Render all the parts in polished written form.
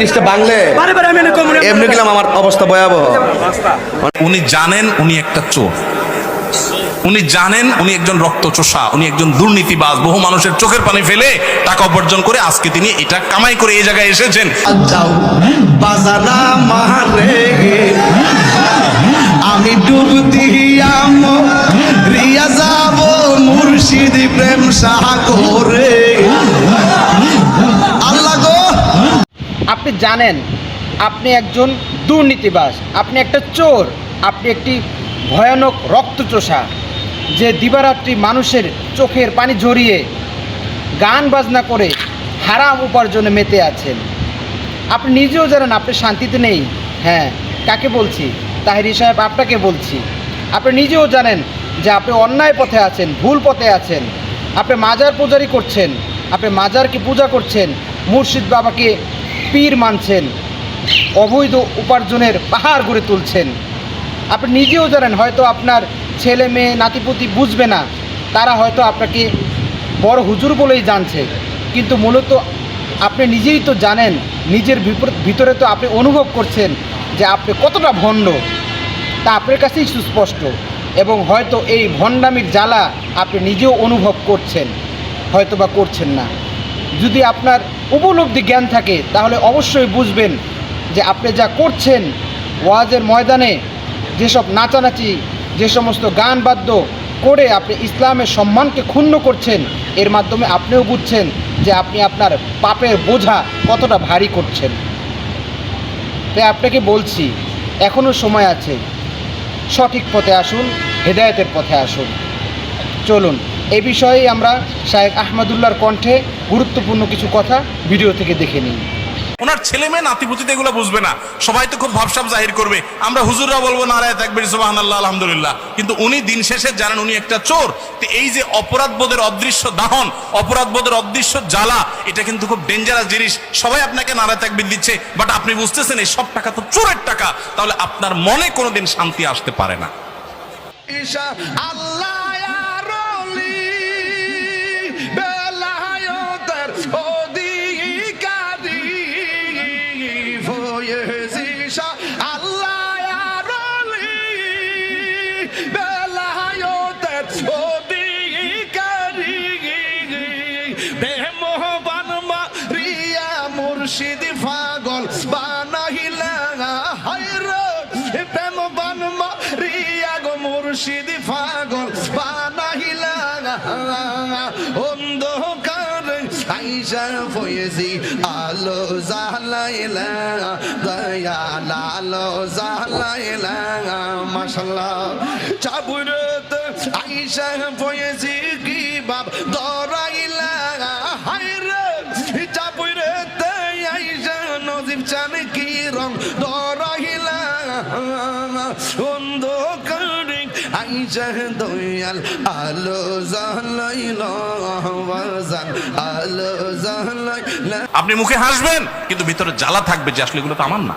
ফ্যাসিস্টে বাংলে এমনি গেলাম আমার অবস্থা ভয়াবহ। উনি জানেন উনি একটা চোর, উনি জানেন উনি একজন রক্তচোষা, উনি একজন দুর্নীতিবাজ, বহু মানুষের চোখের পানি ফেলে টাকা উপার্জন করে আজকে তিনি এটা কামাই করে এই জায়গায় এসেছেন। যাও বাজানা মারে আমি ডুব দিয়া রিয়া যাব মুর্শিদ প্রেম সাগরে। আল্লাহ গো, আপনি জানেন আপনি একজন দুর্নীতিবাজ, আপনি একটা চোর, আপনি একটি ভয়ানক রক্তচোষা যে দিবারাত্রি মানুষের চোখের পানি ঝরিয়ে গান বাজনা করে হারাম উপার্জনে মেতে আছেন। আপনি নিজেও জানেন আপনি শান্তিতে নেই। হ্যাঁ, কাকে বলছি? তাহেরি সাহেব, আপনাকে বলছি। আপনি নিজেও জানেন যে আপনি অন্যায় পথে আছেন, ভুল পথে আছেন। আপনি মাজার পূজারি করছেন, আপনি মাজারকে পূজা করছেন, মুর্শিদ বাবাকে পীর মানছেন, অবৈধ উপার্জনের পাহাড় গড়ে তুলছেন। আপনি নিজেও জানেন হয়তো আপনার ছেলে মেয়ে নাতিপুতি বুঝবে না, তারা হয়তো আপনাকে বড় হুজুর বলেই জানছে, কিন্তু মূলত আপনি নিজেই তো জানেন, নিজের ভিতরে তো আপনি অনুভব করছেন যে আপনি কতটা ভণ্ড, তা আপনার কাছেই সুস্পষ্ট। এবং হয়তো এই ভণ্ডামির জ্বালা আপনি নিজেও অনুভব করছেন, হয়তো বা করছেন না। যদি আপনার উপলব্ধি জ্ঞান থাকে তাহলে অবশ্যই বুঝবেন যে আপনি যা করছেন, ওয়াজের ময়দানে যেসব নাচানাচি, যে সমস্ত গান বাদ্য করে আপনি ইসলামের সম্মানকে ক্ষুণ্ণ করছেন, এর মাধ্যমে আপনিও বুঝছেন যে আপনি আপনার পাপের বোঝা কতটা ভারী করছেন। তাই আপনাকে বলছি, এখনও সময় আছে, সঠিক পথে আসুন, হেদায়েতের পথে আসুন। চলুন এই বিষয়ে আমরা শায়েখ আহমদুল্লাহর কণ্ঠে গুরুত্বপূর্ণ কিছু কথা ভিডিও থেকে দেখে নিই। ওনার ছেলে মেয়ে নাতিপুতিতে এগুলো বুঝবে না, সবাই তো খুব ভাবসাব জাহির করবে, আমরা হুজুররা বলবো নারায়ে তাকবীর সুবহানাল্লাহ আলহামদুলিল্লাহ, কিন্তু উনি দিন শেষে জানেন উনি একটা চোর। তো এই যে অপরাধবোধের অদৃশ্য দাহন, অপরাধবোধের অদৃশ্য জ্বালা, এটা কিন্তু খুব ডেঞ্জারাস জিনিস। সবাই আপনাকে নারায়ে তাকবীর দিচ্ছে, বাট আপনি বুঝতেছেন এই সব টাকা তো চোরের টাকা, তাহলে আপনার মনে কোনোদিন শান্তি আসতে পারে না। আল্লাহ মুর্শিদ পাগল বানাইলা হায়রে প্রেম বানমা রিয়া গো মুর্শিদ পাগল বানাইলা অন্ধকার আইসা ফয়েজি আলো জালাইলা দয়া লালো জালাইলা মাশাআল্লাহ চাবুরত আইসা ফয়েজি কি বাপ দরাইলা হায়রে চাবুরত আইসা নজিব চান কি রং দরাইলা অন্ধকারে আইসা দয়াল আলো জালাইলা ওয়াজান আলো জালাইলা। আপনি মুখে হাসবেন কিন্তু ভিতরে জ্বালা থাকবে যে আসলে এগুলো তো আমার না।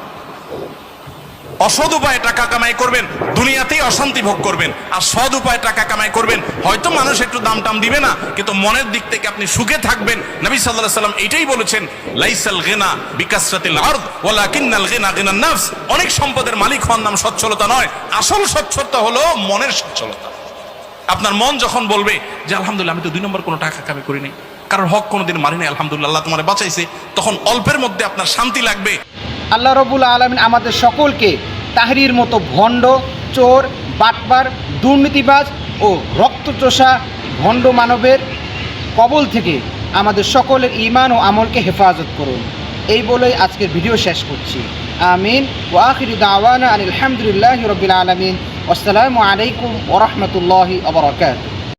অসৎ উপায়ে টাকা কামাই করবেন, দুনিয়াতেই অশান্তি ভোগ করবেন, আর সৎ উপায়ে টাকা কামাই করবেন, হয়তো মানুষ একটু দাম টাম দিবে না, কিন্তু মনের দিক থেকে আপনি সুখে থাকবেন। নবী সাল্লাল্লাহু আলাইহি সাল্লাম এটাই বলেছেন, লাইসাল গিনা বিকাসরাতিল আরদ ওয়ালাকিন্নাল গিনা গিনান নাফস। অনেক সম্পদের মালিক হওয়ার নাম সচ্ছলতা নয়, আসল সচ্ছলতা হলো মনের সচ্ছলতা। আপনার মন যখন বলবে যে আলহামদুলিল্লাহ আমি তো 2 নম্বর কোনো টাকা কামাই করি নাই, কারোর হক কোনোদিন মারি নাই, আলহামদুলিল্লাহ আল্লাহ তোমারে বাঁচাইছে, তখন অল্পের মধ্যে আপনার শান্তি লাগবে। আল্লাহ রাব্বুল আলামিন আমাদের সকলকে তাহরির মতো ভণ্ড, চোর, বাটপার, দুর্নীতিবাজ ও রক্তচোষা ভণ্ড মানবের কবল থেকে আমাদের সকলের ঈমান ও আমলকে হেফাজত করুন। এই বলেই আজকের ভিডিও শেষ করছি। আমিন ওয়া আখিরু দাওয়ানা আনিল হামদুলিল্লাহি রাব্বিল আলামিন। আসসালামু আলাইকুম ওয়া রাহমাতুল্লাহি ওয়া বারাকাতুহু।